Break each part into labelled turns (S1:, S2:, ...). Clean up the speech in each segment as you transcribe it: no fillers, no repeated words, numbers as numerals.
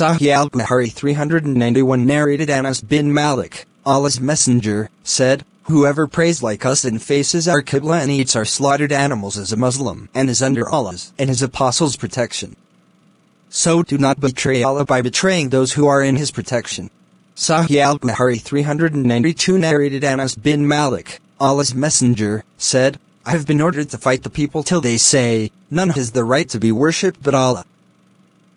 S1: Sahieh Eal-Bukhari 391 narrated Anas bin Malik, Allah's Messenger, said, "Whoever prays like us and faces our Qibla and eats our slaughtered animals is a Muslim and is under Allah's and His Apostles' protection. So do not betray Allah by betraying those who are in His protection." Sahieh Eal-Bukhari 392 narrated Anas bin Malik, Allah's Messenger, said, "I have been ordered to fight the people till they say, 'None has the right to be worshipped but Allah.'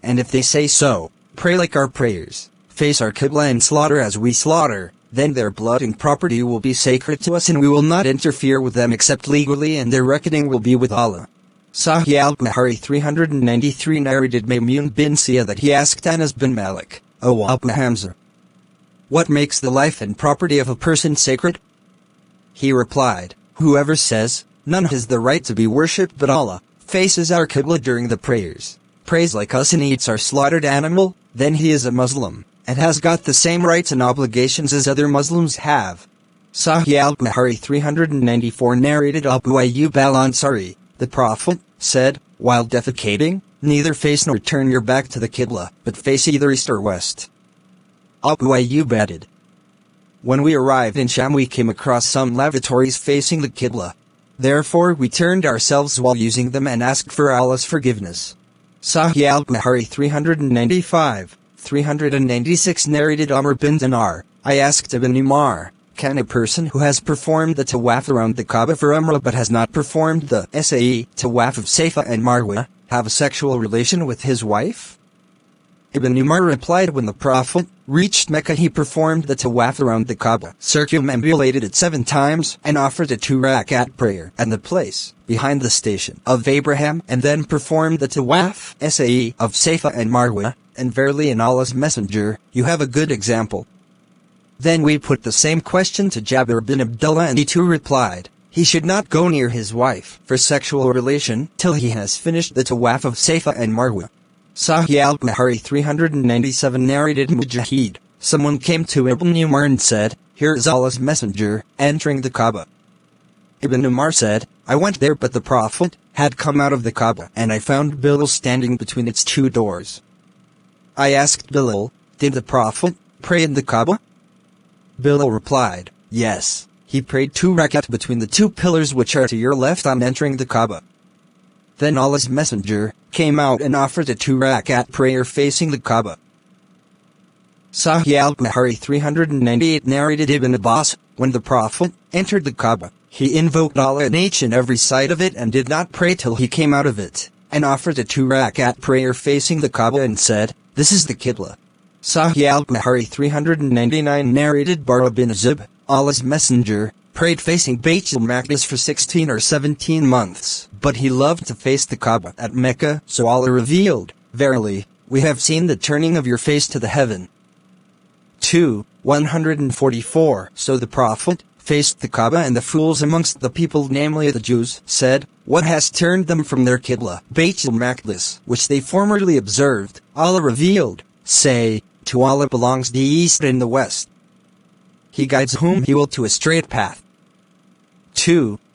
S1: And if they say so, pray like our prayers, face our Qibla and slaughter as we slaughter, then their blood and property will be sacred to us and we will not interfere with them except legally and their reckoning will be with Allah." Sahieh Eal-Bukhari 393 narrated Maymun bin Sia that he asked Anas bin Malik, "O Abu Hamza, what makes the life and property of a person sacred?" He replied, "Whoever says, 'None has the right to be worshipped but Allah,' faces our Qibla during the prayers, prays like us and eats our slaughtered animal, then he is a Muslim, and has got the same rights and obligations as other Muslims have." Sahieh Eal-Bukhari 394 narrated Abu Ayyub al-Ansari, the Prophet, said, "While defecating, neither face nor turn your back to the Qibla, but face either east or west." Abu Ayyub added, "When we arrived in Sham we came across some lavatories facing the Qibla. Therefore we turned ourselves while using them and asked for Allah's forgiveness." Sahieh Eal-Bukhari 395, 396 narrated Amr bin Dinar, "I asked Ibn Umar, can a person who has performed the tawaf around the Kaaba for Umrah but has not performed the Sa'i tawaf of Safa and Marwa, have a sexual relation with his wife?" Ibn Umar replied, "When the Prophet reached Mecca he performed the tawaf around the Kaaba, circumambulated it 7 times, and offered a 2-rakat prayer at the place behind the station of Abraham, and then performed the tawaf Sa'i of Safa and Marwa, and verily in Allah's Messenger, you have a good example." Then we put the same question to Jabir bin Abdullah and he too replied, "He should not go near his wife for sexual relation till he has finished the tawaf of Safa and Marwa." Sahieh Eal-Bukhari 397 narrated Mujahid, someone came to Ibn Umar and said, "Here is Allah's Messenger, entering the Kaaba." Ibn Umar said, "I went there but the Prophet had come out of the Kaaba and I found Bilal standing between its 2 doors. I asked Bilal, 'Did the Prophet pray in the Kaaba?' Bilal replied, 'Yes, he prayed 2 rakat between the 2 pillars which are to your left on entering the Kaaba.' Then Allah's Messenger came out and offered a 2-rakat prayer facing the Kaaba." Sahieh Eal-Bukhari 398 narrated Ibn Abbas, "When the Prophet entered the Kaaba, he invoked Allah in each and every side of it and did not pray till he came out of it, and offered a 2-rakat prayer facing the Kaaba and said, 'This is the Qibla.'" Sahieh Eal-Bukhari 399 narrated Bara bin Azib, Allah's Messenger, prayed facing Bayt al-Maqdis for 16 or 17 months, but he loved to face the Kaaba at Mecca, so Allah revealed, "Verily, we have seen the turning of your face to the heaven." 144 So the Prophet faced the Kaaba and the fools amongst the people, namely the Jews, said, "What has turned them from their Qibla, Bayt al-Maqdis, which they formerly observed?" Allah revealed, "Say, to Allah belongs the east and the west. He guides whom He will to a straight path."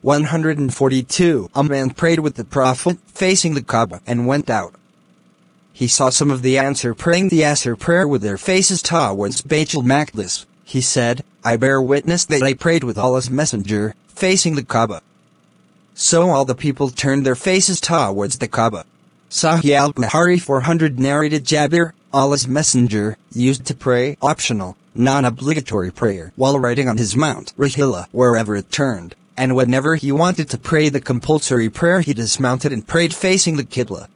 S1: 142 A man prayed with the Prophet facing the Kaaba and went out. He saw some of the Ansar praying the Asr prayer with their faces towards Bayt al-Maqdis. He said, "I bear witness that I prayed with Allah's Messenger facing the Kaaba." So all the people turned their faces towards the Kaaba. Sahieh Eal-Bukhari 400 narrated Jabir, Allah's Messenger used to pray optional, non-obligatory prayer while riding on his mount Rahila wherever it turned, and whenever he wanted to pray the compulsory prayer he dismounted and prayed facing the Qibla.